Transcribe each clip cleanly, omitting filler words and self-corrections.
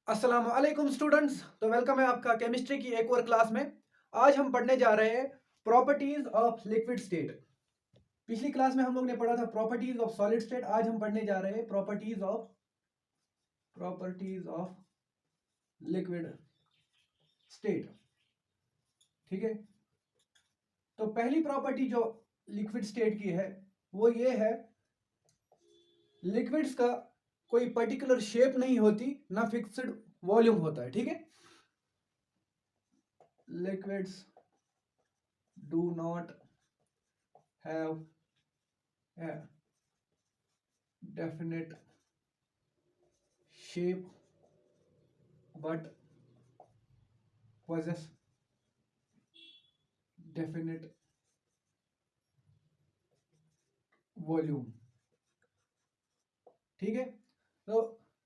अस्सलाम वालेकुम स्टूडेंट्स। तो वेलकम है आपका केमिस्ट्री की एक और क्लास में। आज हम पढ़ने जा रहे हैं प्रॉपर्टीज ऑफ लिक्विड स्टेट। पिछली क्लास में हम लोग ने पढ़ा था प्रॉपर्टीज ऑफ सॉलिड स्टेट। आज हम पढ़ने जा रहे हैं प्रॉपर्टीज ऑफ लिक्विड स्टेट। ठीक है। तो पहली प्रॉपर्टी जो लिक्विड स्टेट की है वो ये है, लिक्विड्स का कोई पर्टिकुलर शेप नहीं होती, ना फिक्स्ड वॉल्यूम होता है। ठीक है। Liquids do not have a definite shape but possess definite volume। ठीक है। तो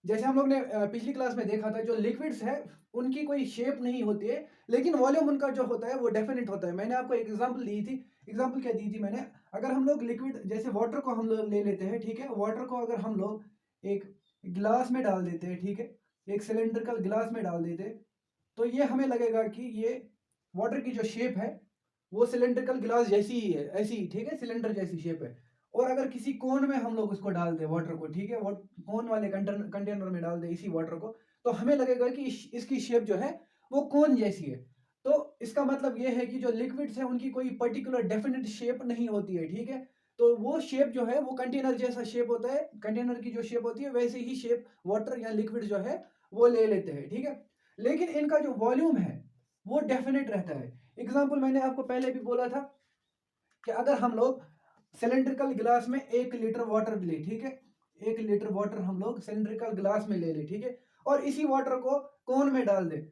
जैसे हम लोग ने पिछली क्लास में देखा था, जो लिक्विड्स है उनकी कोई शेप नहीं होती है, लेकिन वॉल्यूम उनका जो होता है वो डेफिनेट होता है। मैंने आपको एक एग्जांपल दी थी। एग्जांपल क्या दी थी मैंने? अगर हम लोग लिक्विड जैसे वाटर को हम लोग ले लेते हैं, ठीक है। वाटर को अगर हम लोग एक गिलास में डाल देते हैं, ठीक है, एक सिलेंड्रिकल गिलास में डाल देते हैं, तो ये हमें लगेगा कि ये वाटर की जो शेप है वो सिलेंड्रिकल गिलास जैसी ही है, ऐसी ही, ठीक है, सिलेंडर जैसी शेप है। और अगर किसी कोन में हम लोग उसको डाल दें वाटर को, ठीक है, वो कोन वाले कंटेनर में डाल दें इसी वाटर को, तो हमें लगेगा कि इसकी शेप जो है वो कोन जैसी है। तो इसका मतलब ये है कि जो लिक्विड्स है उनकी कोई पर्टिकुलर डेफिनेट शेप नहीं होती है। ठीक है। तो वो शेप जो है वो कंटेनर जैसा शेप होता है, कंटेनर की जो शेप होती है वैसे ही शेप वाटर या लिक्विड जो है वो ले लेते हैं। ठीक है। लेकिन इनका जो वॉल्यूम है वो डेफिनेट रहता है। एग्जाम्पल मैंने आपको पहले भी बोला था कि अगर हम लोग सिलेंड्रिकल गिलास में 1 लीटर वाटर ले, ठीक है, 1 लीटर वाटर हम लोग सिलेंड्रिकल गिलास में ले ले, ठीक है, और इसी वाटर को कोन में डाल दे,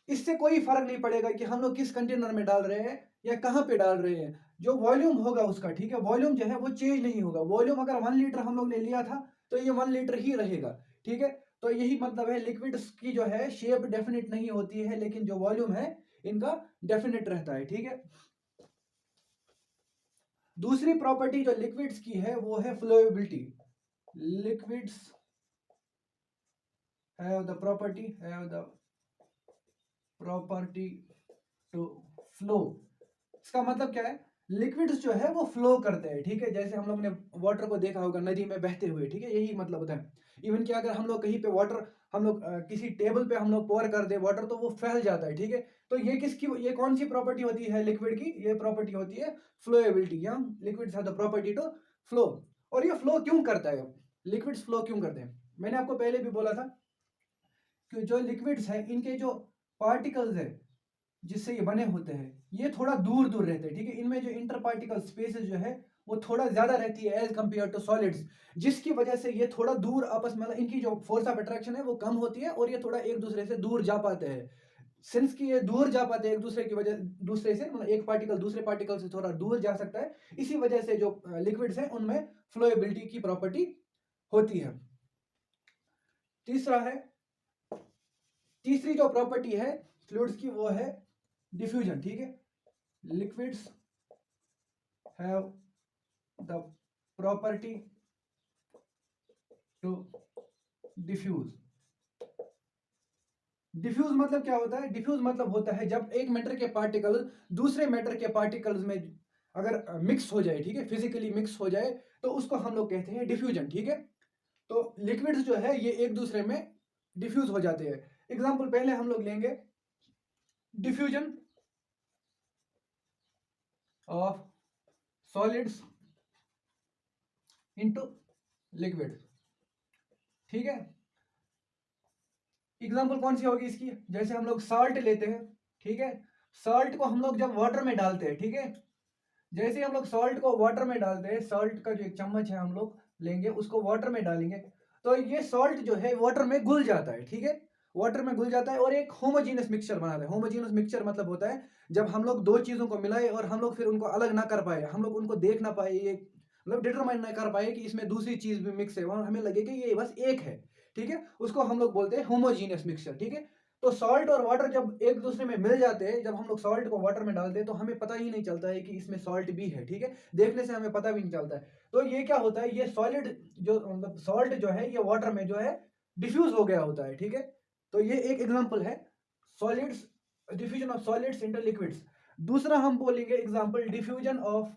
इससे कोई फर्क नहीं पड़ेगा कि हम लोग किस कंटेनर में डाल रहे हैं या कहाँ पे डाल रहे हैं। जो वॉल्यूम होगा उसका, ठीक है, वॉल्यूम जो है वो चेंज नहीं होगा। वॉल्यूम अगर 1 लीटर हम लोग ने लिया था तो ये 1 लीटर ही रहेगा। ठीक है। तो यही मतलब है, लिक्विड्स की जो है शेप डेफिनेट नहीं होती है, लेकिन जो वॉल्यूम है इनका डेफिनेट रहता है। ठीक है। दूसरी प्रॉपर्टी जो लिक्विड्स की है वो है flowability. Liquids have the property to flow. इसका मतलब क्या है? लिक्विड्स जो है वो फ्लो करते हैं। ठीक है। जैसे हम लोग ने वाटर को देखा होगा नदी में बहते हुए, ठीक है, यही मतलब होता है। इवन कि अगर हम लोग कहीं पे वाटर, हम लोग किसी टेबल पे हम लोग पोर कर दे वाटर, तो वो फैल जाता है। ठीक है। तो ये कौन सी प्रॉपर्टी होती है लिक्विड की? ये प्रॉपर्टी होती है फ्लोएबिलिटी, या liquids have the property to flow. और ये फ्लो क्यों करता है? लिक्विड्स फ्लो क्यों करते हैं? मैंने आपको पहले भी बोला था कि जो लिक्विड्स है इनके जो पार्टिकल्स है जिससे ये बने होते हैं ये थोड़ा दूर दूर रहते हैं। ठीक है। इनमें जो इंटर पार्टिकल स्पेसेस जो है वो थोड़ा ज्यादा रहती है एज कंपेयर टू सॉलिड्स, जिसकी वजह से ये थोड़ा दूर आपस में, मतलब इनकी जो फोर्स ऑफ अट्रैक्शन है वो कम होती है और ये थोड़ा एक दूसरे से दूर जा पाते हैं। सिंस कि ये दूर जा पाते हैं एक दूसरे की वजह, दूसरे से, मतलब एक पार्टिकल दूसरे पार्टिकल से थोड़ा दूर जा सकता है, इसी वजह से जो लिक्विड्स हैं उनमें फ्लोएबिलिटी की प्रॉपर्टी होती है। तीसरा है, तीसरी जो प्रॉपर्टी है फ्लूइड्स की वो है डिफ्यूजन। ठीक है। Liquids have the property to diffuse. Diffuse मतलब क्या होता है? डिफ्यूज मतलब होता है जब एक मैटर के पार्टिकल दूसरे मैटर के पार्टिकल्स में अगर मिक्स हो जाए, ठीक है, फिजिकली मिक्स हो जाए, तो उसको हम लोग कहते हैं डिफ्यूजन। ठीक है। तो लिक्विड्स जो है ये एक दूसरे में डिफ्यूज हो जाते हैं। एग्जांपल पहले हम लोग लेंगे diffusion of solids into liquid. ठीक है। एग्जांपल कौन सी होगी इसकी? जैसे हम लोग साल्ट लेते हैं, ठीक है, साल्ट को हम लोग जब वाटर में डालते हैं, ठीक है, जैसे हम लोग सॉल्ट को वाटर में डालते हैं, सॉल्ट का जो एक चम्मच है हम लोग लेंगे, उसको वाटर में डालेंगे, तो ये सॉल्ट जो है वाटर में घुल जाता है। ठीक है। वाटर में घुल जाता है और एक होमोजीनियस मिक्सचर बनाता है। होमोजीनियस मिक्सचर मतलब होता है जब हम लोग दो चीजों को मिलाए और हम लोग फिर उनको अलग ना कर पाए, हम लोग उनको देख ना पाए, ये मतलब डिटरमाइन ना कर पाए कि इसमें दूसरी चीज भी मिक्स है, और हमें लगे कि ये बस एक है। ठीक है। उसको हम लोग बोलते हैं होमोजीनियस मिक्सचर। ठीक है। तो सॉल्ट और वाटर जब एक दूसरे में मिल जाते हैं, जब हम लोग सॉल्ट को वाटर में डालते हैं, तो हमें पता ही नहीं चलता है कि इसमें सॉल्ट भी है। ठीक है। देखने से हमें पता भी नहीं चलता है। तो ये क्या होता है, ये सॉलिड जो मतलब सॉल्ट जो है ये वाटर में जो है डिफ्यूज हो गया होता है। ठीक है। तो ये एक एग्जांपल है solids, diffusion of solids into liquids. दूसरा हम बोलेंगे example diffusion of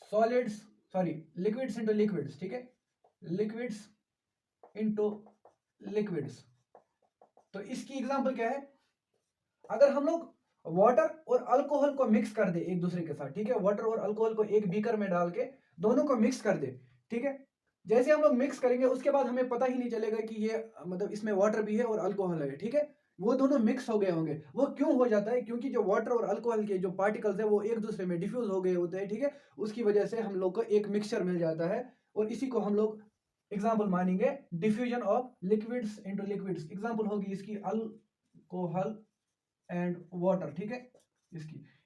solids, sorry, liquids into liquids, ठीक है, लिक्विड्स इनटू लिक्विड्स। तो इसकी एग्जांपल क्या है, अगर हम लोग वाटर और अल्कोहल को मिक्स कर दे एक दूसरे के साथ, ठीक है, वाटर और अल्कोहल को एक बीकर में डाल के दोनों को मिक्स कर दे, ठीक है, जैसे हम लोग मिक्स करेंगे उसके बाद हमें पता ही नहीं चलेगा कि ये मतलब इसमें वाटर भी है और अल्कोहल है, ठीक है, वो दोनों मिक्स हो गए होंगे। वो क्यों हो जाता है, क्योंकि जो वाटर और अल्कोहल के जो पार्टिकल्स है वो एक दूसरे में डिफ्यूज हो गए होते हैं, ठीक है, उसकी वजह से हम लोग को एक मिक्सचर मिल जाता है, और इसी को हम लोग एग्जाम्पल मानेंगे diffusion of liquids into liquids. Example होगी इसकी अल्कोहल एंड वाटर, ठीक है,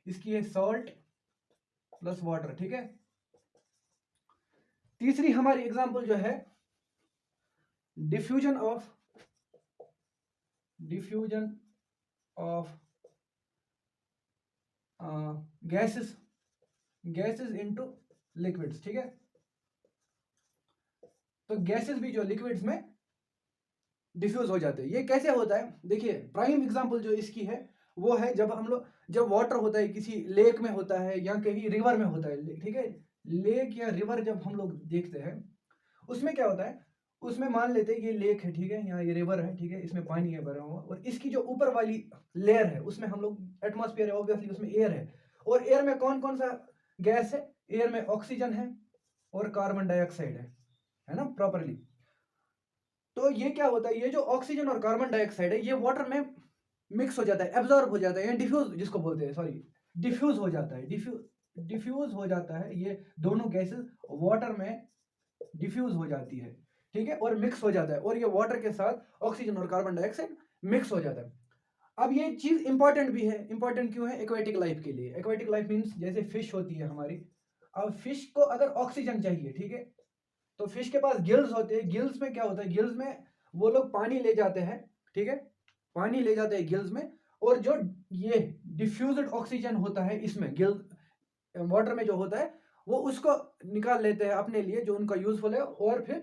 इसकी है सॉल्ट प्लस वाटर, ठीक है। तीसरी हमारी एग्जांपल जो है diffusion of gases into liquids, ठीक है। तो गैसेस भी जो लिक्विड्स में डिफ्यूज हो जाते हैं। ये कैसे होता है, देखिए प्राइम एग्जांपल जो इसकी है वो है जब वाटर होता है किसी लेक में होता है या कहीं रिवर में होता है, ठीक है, लेक या रिवर जब हम लोग देखते हैं उसमें क्या होता है, उसमें मान लेते हैं ये लेक है, ठीक है, यहाँ ये रिवर है, ठीक है, इसमें पानी है भरा हुआ, और इसकी जो ऊपर वाली लेयर है उसमें हम लोग एटमॉस्फेयर है, ऑब्वियसली उसमें एयर है, और एयर में कौन कौन सा गैस है, एयर में ऑक्सीजन है और कार्बन डाइऑक्साइड है ना, प्रॉपरली। तो ये क्या होता है, ये जो ऑक्सीजन और कार्बन डाइऑक्साइड है ये वाटर में मिक्स हो जाता है, एब्जॉर्ब हो जाता है, या डिफ्यूज जिसको बोलते हैं, सॉरी, डिफ्यूज हो जाता है, डिफ्यूज हो जाता है, ये दोनों गैसेस वाटर में डिफ्यूज हो जाती है, ठीक है, और मिक्स हो जाता है, और ये वाटर के साथ ऑक्सीजन और कार्बन डाइऑक्साइड मिक्स हो जाता है। अब ये चीज इंपॉर्टेंट भी है, इंपॉर्टेंट क्यों है, एक्वेटिक लाइफ के लिए। एक्वेटिक लाइफ मीन्स जैसे फिश होती है हमारी, अब फिश को अगर ऑक्सीजन चाहिए, ठीक है, तो फिश के पास गिल्स होते हैं, गिल्स में क्या होता है, गिल्स में वो लोग पानी ले जाते हैं, ठीक है, पानी ले जाते हैं गिल्स में, और जो ये डिफ्यूज्ड ऑक्सीजन होता है इसमें गिल वाटर में जो होता है वो उसको निकाल लेते हैं अपने लिए जो उनका यूजफुल है, और फिर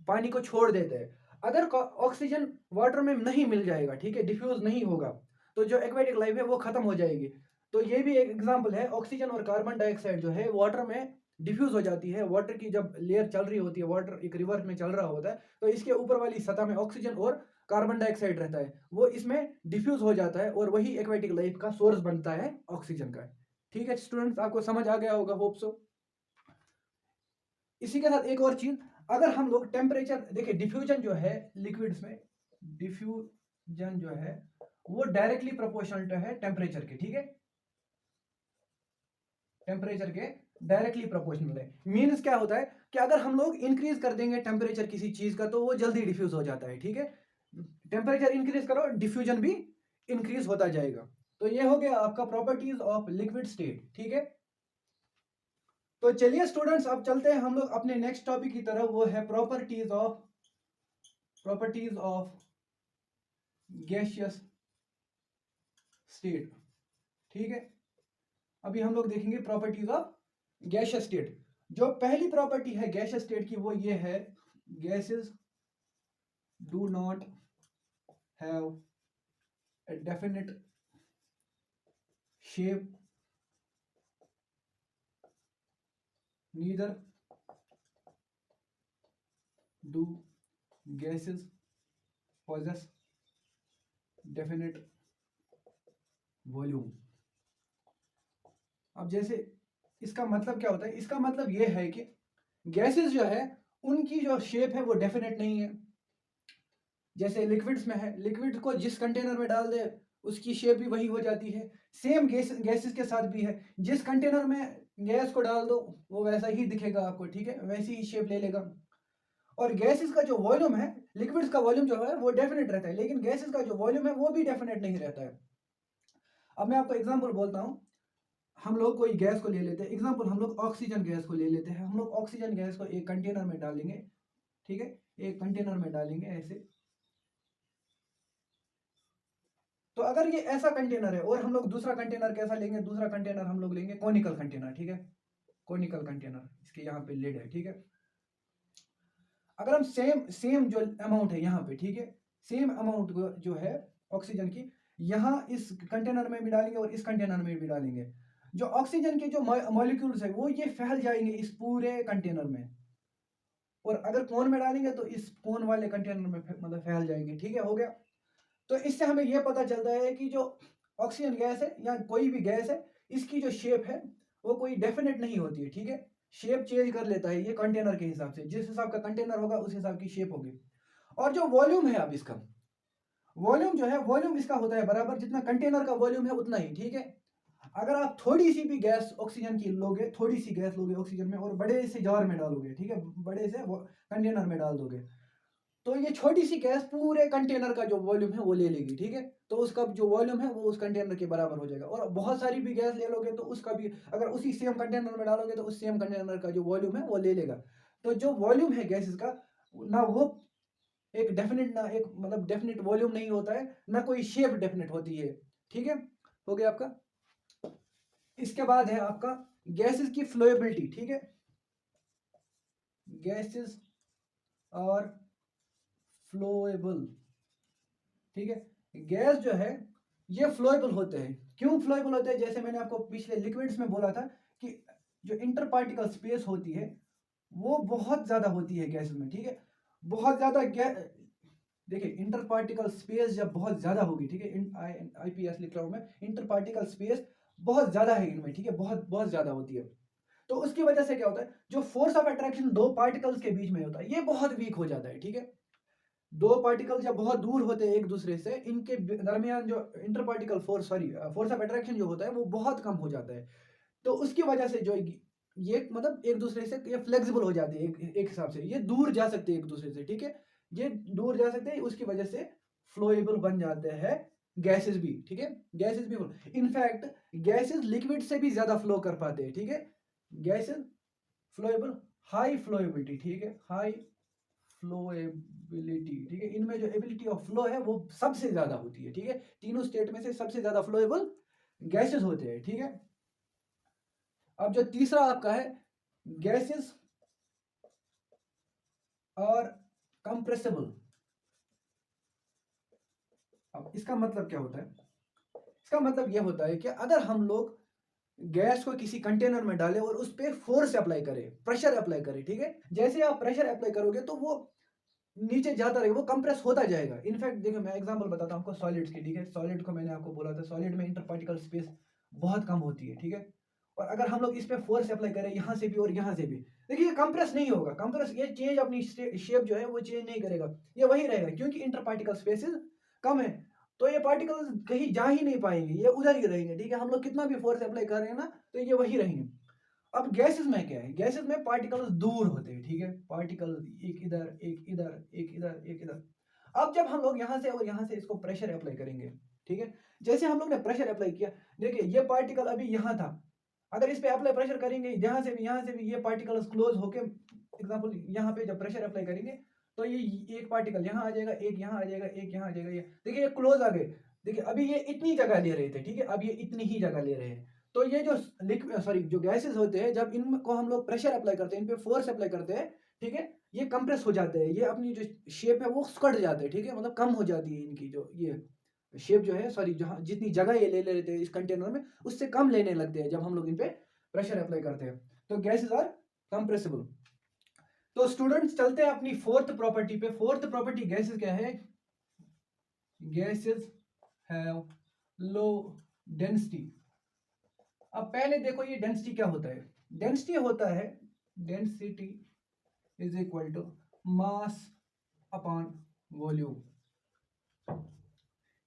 पानी को छोड़ देते हैं। अगर ऑक्सीजन वाटर में नहीं मिल जाएगा, ठीक है, डिफ्यूज नहीं होगा, तो जो एक्वेटिक लाइफ है वो खत्म हो जाएगी। तो ये भी एक एग्जांपल है, ऑक्सीजन और कार्बन डाइऑक्साइड जो है वाटर में डिफ्यूज हो जाती है। वाटर की जब लेयर चल रही होती है, वाटर एक रिवर में चल रहा होता है, तो इसके ऊपर वाली सतह में ऑक्सीजन और कार्बन डाइऑक्साइड रहता है, वो इसमें डिफ्यूज हो जाता है, और वही एक्वेटिक लाइफ का सोर्स बनता है ऑक्सीजन का। ठीक है स्टूडेंट्स, आपको समझ आ गया होगा, होप सो। इसी के साथ एक और चीज, अगर हम लोग टेम्परेचर देखिए, डिफ्यूजन जो है लिक्विड्स में, डिफ्यूजन जो है वो डायरेक्टली प्रोपोर्शनल है टेम्परेचर के, ठीक है, टेम्परेचर के डायरेक्टली प्रोपोर्शनल है। मीन्स क्या होता है कि अगर हम लोग इंक्रीज कर देंगे टेम्परेचर किसी चीज का तो वो जल्दी डिफ्यूज हो जाता है, ठीक है, टेम्परेचर इंक्रीज करो डिफ्यूजन भी इंक्रीज होता जाएगा। तो ये हो गया आपका प्रॉपर्टीज ऑफ लिक्विड स्टेट, ठीक है। तो चलिए स्टूडेंट्स, अब चलते हैं हम लोग अपने नेक्स्ट टॉपिक की तरफ, वो है प्रॉपर्टीज ऑफ गैसियस स्टेट, ठीक है। अभी हम लोग देखेंगे प्रॉपर्टीज ऑफ गैसियस स्टेट। जो पहली प्रॉपर्टी है गैसियस स्टेट की वो ये है, gases do not have a definite shape, neither do gases possess definite volume। अब जैसे इसका मतलब क्या होता है, इसका मतलब यह है कि गैसेस जो है उनकी जो शेप है वो डेफिनेट नहीं है। जैसे लिक्विड्स में है, लिक्विड को जिस कंटेनर में डाल दे उसकी शेप भी वही हो जाती है। सेम गैसेस के साथ भी है, जिस कंटेनर में गैस को डाल दो वो वैसा ही दिखेगा आपको, ठीक है, वैसी ही शेप ले लेगा। और गैसेस का जो वॉल्यूम है, लिक्विड्स का वॉल्यूम जो है वो डेफिनेट रहता है, लेकिन गैसेस का जो वॉल्यूम है वो भी डेफिनेट नहीं रहता है। अब मैं आपको एग्जांपल बोलता हूँ, हम लोग कोई गैस को ले लेते हैं, एग्जांपल हम लोग ऑक्सीजन गैस को ले लेते हैं। हम लोग ऑक्सीजन गैस को एक कंटेनर में डालेंगे, ठीक है, एक कंटेनर में डालेंगे ऐसे। तो अगर ये ऐसा कंटेनर है और हम लोग दूसरा कंटेनर कैसा लेंगे, दूसरा कंटेनर हम लोग लेंगे कॉनिकल कंटेनर, ठीक है, कॉनिकल कंटेनर, इसके यहाँ पे लिड है, ठीक है। अगर हम सेम सेम जो अमाउंट है यहाँ पे, ठीक है, सेम अमाउंट जो है ऑक्सीजन की, यहाँ इस कंटेनर में भी डालेंगे और इस कंटेनर में भी डालेंगे, जो ऑक्सीजन के जो मॉलिक्यूल्स है वो ये फैल जाएंगे इस पूरे कंटेनर में, और अगर कोन में डालेंगे तो इस कोन वाले कंटेनर में मतलब फैल जाएंगे। ठीक है, हो गया। तो इससे हमें यह पता चलता है कि जो ऑक्सीजन गैस है या कोई भी गैस है, इसकी जो शेप है वो कोई डेफिनेट नहीं होती है। ठीक है, शेप चेंज कर लेता है ये कंटेनर के हिसाब से, जिस हिसाब का कंटेनर होगा उस हिसाब की शेप होगी। और जो वॉल्यूम है, अब इसका वॉल्यूम जो है, वॉल्यूम इसका होता है बराबर, जितना कंटेनर का वॉल्यूम है उतना ही। ठीक है, अगर आप थोड़ी सी भी गैस ऑक्सीजन की लोगे, थोड़ी सी गैस लोगे ऑक्सीजन में और बड़े से जार में डालोगे, ठीक है, बड़े से कंटेनर में डाल दोगे, तो ये छोटी सी गैस पूरे कंटेनर का जो वॉल्यूम है वो ले लेगी। ठीक है, तो उसका जो वॉल्यूम है वो उस कंटेनर के बराबर हो जाएगा। और बहुत सारी भी गैस ले लोगे तो उसका भी, अगर उसी सेम कंटेनर में डालोगे तो उस सेम कंटेनर का जो वॉल्यूम है वो ले लेगा। तो जो वॉल्यूम है गैसेस का, ना वो एक डेफिनेट, ना एक मतलब डेफिनेट वॉल्यूम नहीं होता है, ना कोई शेप डेफिनेट होती है। ठीक है, हो गया आपका। इसके बाद है आपका गैसेस की फ्लोएबिलिटी। ठीक है, गैसेस और फ्लोएबल। ठीक है, गैस जो है ये फ्लोएबल होते हैं। क्यों फ्लोएबल होते हैं? जैसे मैंने आपको पिछले लिक्विड्स में बोला था कि जो इंटर पार्टिकल स्पेस होती है वो बहुत ज्यादा होती है गैस में। ठीक है, बहुत ज्यादा देखिए, इंटर पार्टिकल स्पेस जब बहुत ज्यादा होगी, ठीक है, आईपीएस लिख रहा हूं मैं, इंटर पार्टिकल स्पेस बहुत ज्यादा है इनमें। ठीक है, बहुत बहुत ज्यादा होती है। तो उसकी वजह से क्या होता है, जो फोर्स ऑफ अट्रैक्शन दो पार्टिकल्स के बीच में होता है ये बहुत वीक हो जाता है। ठीक है, दो पार्टिकल जब बहुत दूर होते हैं एक दूसरे से, इनके दरमियान जो inter particle force, sorry, force of attraction जो होता है वो बहुत कम हो जाता है। तो उसकी वजह से जो ये मतलब एक दूसरे से ये फ्लेक्सिबल हो जाते हैं, एक हिसाब से ये दूर जा सकते हैं एक दूसरे से। ठीक है, ये दूर जा सकते हैं, उसकी वजह से फ्लोएबल बन जाते हैं गैसेस भी। ठीक है, गैसेस भी, इनफैक्ट गैसेस लिक्विड से भी ज्यादा फ्लो कर पाते हैं। ठीक है, गैसेस फ्लोएबल, हाई फ्लोएबिलिटी। ठीक है, हाई फ्लोएबिलिटी। ठीक है, इनमें जो एबिलिटी ऑफ फ्लो है वो सबसे ज्यादा होती है। ठीक है, तीनों स्टेट में से सबसे ज्यादा फ्लोएबल गैसेस होते हैं। ठीक है, अब जो तीसरा आपका है गैसेस और कंप्रेसिबल। अब इसका मतलब क्या होता है? इसका मतलब यह होता है कि अगर हम लोग गैस को किसी कंटेनर में डालें और उस पर फोर्स अप्लाई करें, प्रेशर अप्लाई करें, ठीक है, जैसे आप प्रेशर अप्लाई करोगे तो वो नीचे जाता रहेगा, वो कंप्रेस होता जाएगा। इनफैक्ट देखो, मैं एग्जांपल बताता हूँ आपको सॉलिड्स की। ठीक है, सॉलिड को मैंने आपको बोला था, सॉलिड में इंटर पार्टिकल स्पेस बहुत कम होती है। ठीक है, और अगर हम लोग इस पे फोर्स अप्लाई करें यहाँ से भी और यहाँ से भी, देखिए ये कंप्रेस नहीं होगा, कंप्रेस ये चेंज अपनी शेप जो है वो चेंज नहीं करेगा, ये वही रहेगा, क्योंकि इंटर पार्टिकल स्पेसेस कम है। तो ये पार्टिकल्स कहीं जा ही नहीं पाएंगे, ये उधर ही रहेंगे। ठीक है, हम लोग कितना भी फोर्स अप्लाई कर रहे हैं ना, तो ये वही रहेंगे। अब गैसेस में क्या है, गैसेस में पार्टिकल्स दूर होते हैं। ठीक है, पार्टिकल एक इधर एक इधर एक इधर एक इधर। अब जब हम लोग यहाँ से और यहाँ से इसको प्रेशर अप्लाई करेंगे, ठीक है, जैसे हम लोग ने प्रेशर अप्लाई किया, देखिए ये पार्टिकल अभी यहाँ था, अगर इस पे अप्लाई प्रेशर करेंगे यहाँ से भी ये पार्टिकल्स क्लोज होके, एग्जांपल यहाँ पे जब प्रेशर अप्लाई करेंगे तो ये एक पार्टिकल यहाँ आ जाएगा, एक यहाँ आ जाएगा, एक यहाँ आ जाएगा, ये देखिए ये क्लोज आ गए। देखिए अभी ये इतनी जगह ले रहे थे, ठीक है, अब ये इतनी ही जगह ले रहे हैं। तो ये जो लिक्विड, सॉरी, जो गैसेस होते हैं, जब इनको हम लोग प्रेशर अप्लाई करते हैं, इन पे फोर्स अप्लाई करते हैं, ठीक है, ये कंप्रेस हो जाते हैं, ये अपनी जो शेप है वो स्कट जाते हैं। ठीक है, मतलब कम हो जाती है इनकी जो ये शेप जो है, सॉरी, जहाँ जितनी जगह ये ले लेते हैं इस कंटेनर में, उससे कम लेने लगते हैं जब हम लोग इन पे प्रेशर अप्लाई करते हैं। तो गैसेस आर कंप्रेसिबल। तो स्टूडेंट्स चलते हैं अपनी फोर्थ प्रॉपर्टी पे। फोर्थ प्रॉपर्टी गैसेस क्या है? Gases have low density. अब पहले देखो ये डेंसिटी क्या होता है। डेंसिटी होता है, density is equal to mass upon volume.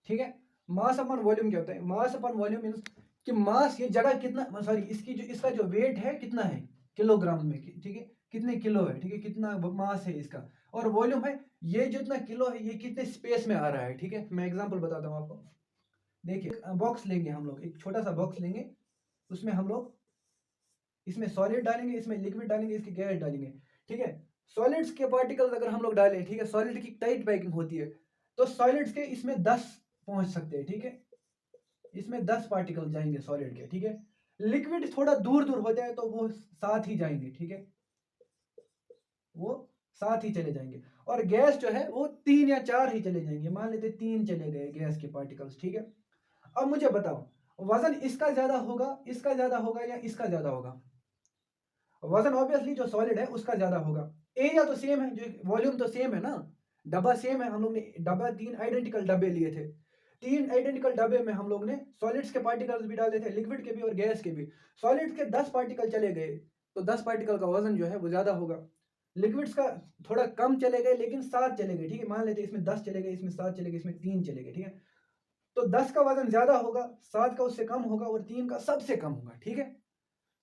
ठीक है, मास अपॉन वॉल्यूम क्या होता है? मास अपॉन वॉल्यूम मींस कि मास, ये जगह कितना, सॉरी, इसका जो वेट है कितना है किलोग्राम में, ठीक है, कितने किलो है, ठीक है, कितना मास है इसका, और वॉल्यूम है ये जितना किलो है, ये कितने स्पेस में आ रहा है। ठीक है, मैं एग्जांपल बताता हूँ आपको। देखिए बॉक्स लेंगे हम लोग, एक छोटा सा बॉक्स लेंगे, उसमें हम लोग इसमें सॉलिड डालेंगे, इसमें लिक्विड डालेंगे, इसकी गैस डालेंगे। ठीक है, सॉलिड्स के पार्टिकल्स अगर हम लोग डालें, ठीक है, सॉलिड की टाइट पैकिंग होती है, तो सॉलिड्स के इसमें 10 पहुंच सकते हैं। ठीक है, इसमें 10 पार्टिकल जाएंगे सॉलिड के। ठीक है, लिक्विड थोड़ा दूर दूर हो जाए तो वो साथ ही जाएंगे। ठीक है, वो 7 ही चले जाएंगे। और गैस जो है वो 3 या 4 ही चले जाएंगे, मान लेते 3 चले गए गैस के पार्टिकल्स, ठीक है। अब मुझे बताओ वजन इसका ज्यादा होगा, इसका ज्यादा होगा या इसका ज्यादा होगा? वजन ऑब्वियसली जो सॉलिड है उसका ज्यादा होगा। एरिया तो सेम है, जो वॉल्यूम तो सेम है ना, डब्बा सेम है। हम लोग ने डब्बा 3 आइडेंटिकल डब्बे लिए थे, 3 आइडेंटिकल डब्बे में हम लोग ने सॉलिड्स के पार्टिकल्स भी डाले थे, लिक्विड के भी और गैस के भी। सॉलिड के 10 पार्टिकल चले गए तो 10 पार्टिकल का वजन जो है वो ज्यादा होगा। लिक्विड्स का थोड़ा कम चले गए लेकिन 7 चले गए, ठीक है। मान लेते इसमें 10 चले गए, इसमें 7 चले गए, इसमें 3 चले गए, ठीक है। तो 10 का वजन ज्यादा होगा, 7 का उससे कम होगा और 3 का सबसे कम होगा, ठीक है।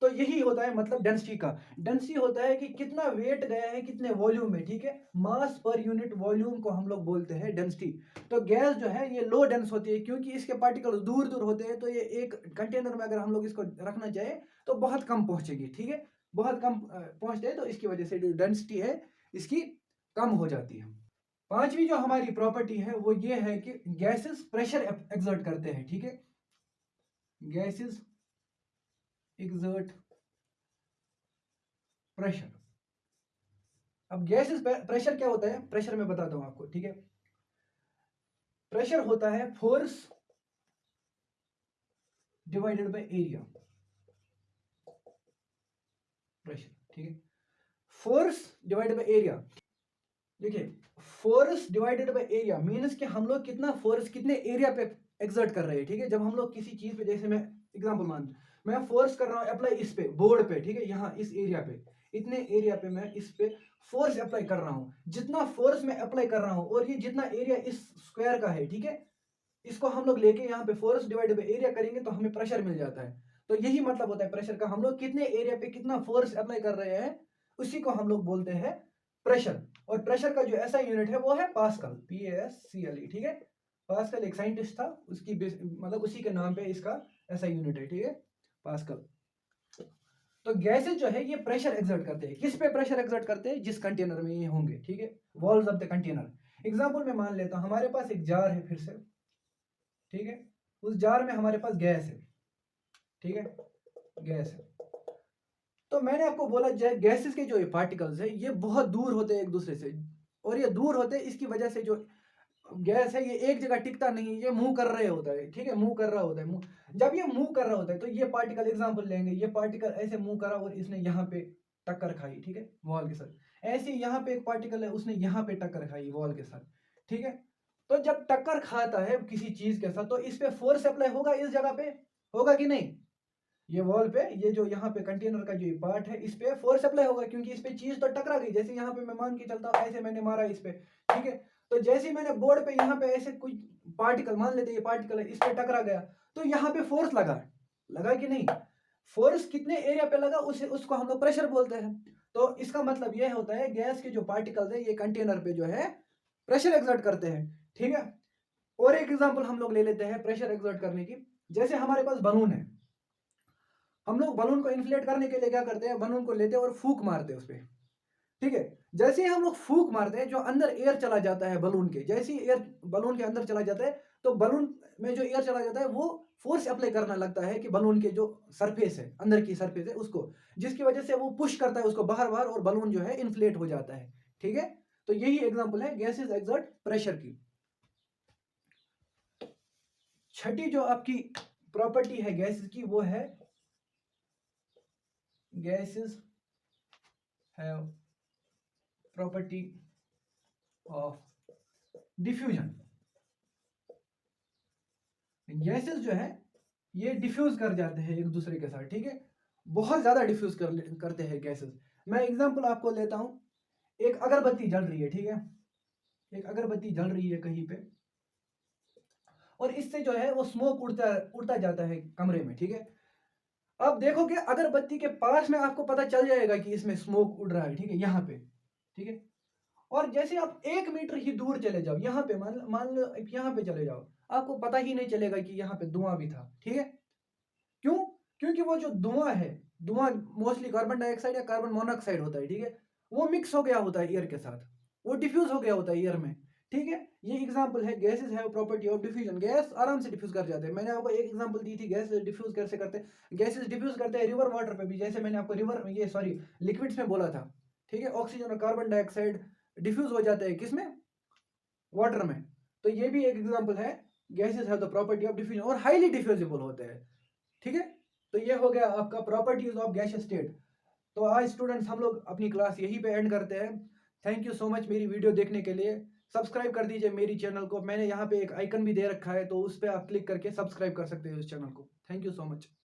तो यही होता है मतलब डेंसिटी का। डेंसिटी होता है कि कितना वेट गया है कितने वॉल्यूम में, ठीक है। मास पर यूनिट वॉल्यूम को हम लोग बोलते हैं डेंसिटी। तो गैस जो है ये लो डेंस होती है क्योंकि इसके पार्टिकल्स दूर दूर होते हैं, तो ये एक कंटेनर में अगर हम लोग इसको रखना चाहे तो बहुत कम पहुंचेगी, ठीक है। बहुत कम पहुंचते हैं, तो इसकी वजह से जो डेंसिटी है इसकी कम हो जाती है। पांचवी जो हमारी प्रॉपर्टी है वो ये है कि गैसेस प्रेशर एक्सर्ट करते हैं, ठीक है। Gases exert pressure. अब गैसेस प्रेशर क्या होता है, प्रेशर मैं बताता हूं आपको, ठीक है। प्रेशर होता है force divided by area, pressure, ठीक है। फोर्स डिवाइडेड बाय एरिया, देखिए force divided by area means कि हम लोग कितना फोर्स कितने एरिया पे एक्सर्ट कर रहे हैं, ठीक है। जब हम लोग किसी चीज पे, जैसे मैं एग्जांपल मान, मैं फोर्स कर रहा हूं अप्लाई इस पे बोर्ड पे, ठीक है, यहाँ इस एरिया पे, इतने एरिया पे मैं इस पे फोर्स अप्लाई कर रहा हूं। जितना फोर्स मैं अप्लाई कर रहा हूं और ये जितना एरिया इस स्क्वायर का है, ठीक है, इसको हम लोग लेके यहाँ पे फोर्स डिवाइडेड बाय एरिया करेंगे तो हमें प्रेशर मिल जाता है। तो यही मतलब होता है प्रेशर का, हम लोग कितने एरिया पे कितना फोर्स अप्लाई कर रहे हैं उसी को हम लोग बोलते हैं प्रेशर। और प्रेशर का जो ऐसा यूनिट है वो है पास्कल, PASCAL, ठीक है। पास्कल एक साइंटिस्ट था, उसकी मतलब उसी के नाम पे इसका ऐसा यूनिट है, ठीक है, पास्कल। तो गैसेस जो है ये प्रेशर एक्सर्ट करते हैं, किस पे प्रेशर एक्सर्ट करते हैं, जिस कंटेनर में ये होंगे, ठीक है, walls of the container. Example में मान लेता हूं हमारे पास एक जार है, फिर से, ठीक है, उस जार में हमारे पास गैस है, ठीक है, गैस है। तो मैंने आपको बोला गैसेस के जो ये पार्टिकल्स है ये बहुत दूर होते हैं एक दूसरे से, और ये दूर होते हैं इसकी वजह से जो गैस है ये एक जगह टिकता नहीं, ये मूव कर रहे होता है, ठीक है, मूव कर रहा होता है। जब ये मूव कर रहा होता है तो ये पार्टिकल, एग्जांपल लेंगे, ये पार्टिकल ऐसे मूव करा और इसने यहाँ पे टक्कर खाई, ठीक है, वॉल के साथ। ऐसे यहाँ पे एक पार्टिकल है, उसने यहाँ पे टक्कर खाई वॉल के साथ, ठीक है। तो जब टक्कर खाता है किसी चीज के साथ तो इस पे फोर्स अप्लाई होगा, इस जगह पे होगा कि नहीं, ये वॉल पे, ये जो यहाँ पे कंटेनर का जो ये पार्ट है इस पे फोर्स अप्लाई होगा क्योंकि इस पे चीज तो टकरा गई। जैसे यहाँ पे मैं मान के चलता हूँ ऐसे मैंने मारा इस पे, ठीक है। तो जैसे ही मैंने बोर्ड पे यहाँ पे ऐसे कुछ पार्टिकल, मान लेते ये पार्टिकल है, इस पे टकरा गया तो यहाँ पे फोर्स लगा, लगा कि नहीं, फोर्स कितने एरिया पे लगा उसे उसको हम लोग प्रेशर बोलते हैं। तो इसका मतलब यह होता है गैस के जो पार्टिकल्स है ये कंटेनर पे जो है प्रेशर एक्सर्ट करते हैं, ठीक है। और एक एग्जांपल हम लोग ले लेते हैं प्रेशर एक्सर्ट करने की। जैसे हमारे पास बलून है, हम लोग बलून को इन्फ्लेट करने के लिए क्या करते हैं, बलून को लेते हैं और फूंक मारते हैं उस पर, ठीक है। जैसे ही हम लोग फूंक मारते हैं जो अंदर एयर चला जाता है बलून के, जैसे ही एयर बलून के अंदर चला जाता है तो बलून में जो एयर चला जाता है वो फोर्स अप्लाई करना लगता है कि बलून के जो सरफेस है, अंदर की सरफेस है उसको, जिसकी वजह से वो पुश करता है उसको बाहर बाहर और बलून जो है इन्फ्लेट हो जाता है, ठीक है। तो यही एग्जांपल है गैसेस एक्सर्ट प्रेशर की। छठी जो आपकी प्रॉपर्टी है गैसेस की वो है gases have property of diffusion. Gases जो है ये डिफ्यूज कर जाते हैं एक दूसरे के साथ, ठीक है, बहुत ज्यादा डिफ्यूज करते हैं गैसेस। मैं एग्जांपल आपको लेता हूं, एक अगरबत्ती जल रही है, ठीक है, एक अगरबत्ती जल रही है कहीं पे और इससे जो है वो स्मोक उड़ता उड़ता जाता है कमरे में, ठीक है। अब देखो कि अगरबत्ती के पास में आपको पता चल जाएगा कि इसमें स्मोक उड़ रहा है, ठीक है, यहाँ पे, ठीक है। और जैसे आप 1 मीटर ही दूर चले जाओ, यहाँ पे मान लो यहाँ पे चले जाओ, आपको पता ही नहीं चलेगा कि यहाँ पे धुआं भी था, ठीक है। क्यों? क्योंकि वो जो धुआं है, धुआं मोस्टली कार्बन डाइऑक्साइड या कार्बन मोनोऑक्साइड होता है, ठीक है, वो मिक्स हो गया होता है एयर के साथ, वो डिफ्यूज हो गया होता है एयर में, ठीक है। ये एग्जांपल है gases have property of diffusion, gas आराम से डिफ्यूज कर जाते हैं। मैंने आपको एक एग्जांपल दी थी गैस डिफ्यूज कैसे करते हैं, गैसेस डिफ्यूज करते हैं रिवर वाटर पे भी, जैसे मैंने आपको रिवर ये सॉरी लिक्विड्स में बोला था, ठीक है, ऑक्सीजन और कार्बन डाइऑक्साइड डिफ्यूज हो जाता है किसमें, वाटर में। तो ये भी एक एग्जांपल है, gases have the property of diffusion और हाईली डिफ्यूजिबल होते हैं। ठीक है, तो ये हो गया आपका प्रॉपर्टीज ऑफ गैसियस स्टेट। तो आज स्टूडेंट्स हम लोग अपनी क्लास यहीं पे एंड करते हैं। थैंक यू सो मच मेरी वीडियो देखने के लिए। सब्सक्राइब कर दीजिए मेरी चैनल को, मैंने यहाँ पे एक आइकन भी दे रखा है, तो उस पर आप क्लिक करके सब्सक्राइब कर सकते हो इस चैनल को। Thank you so much.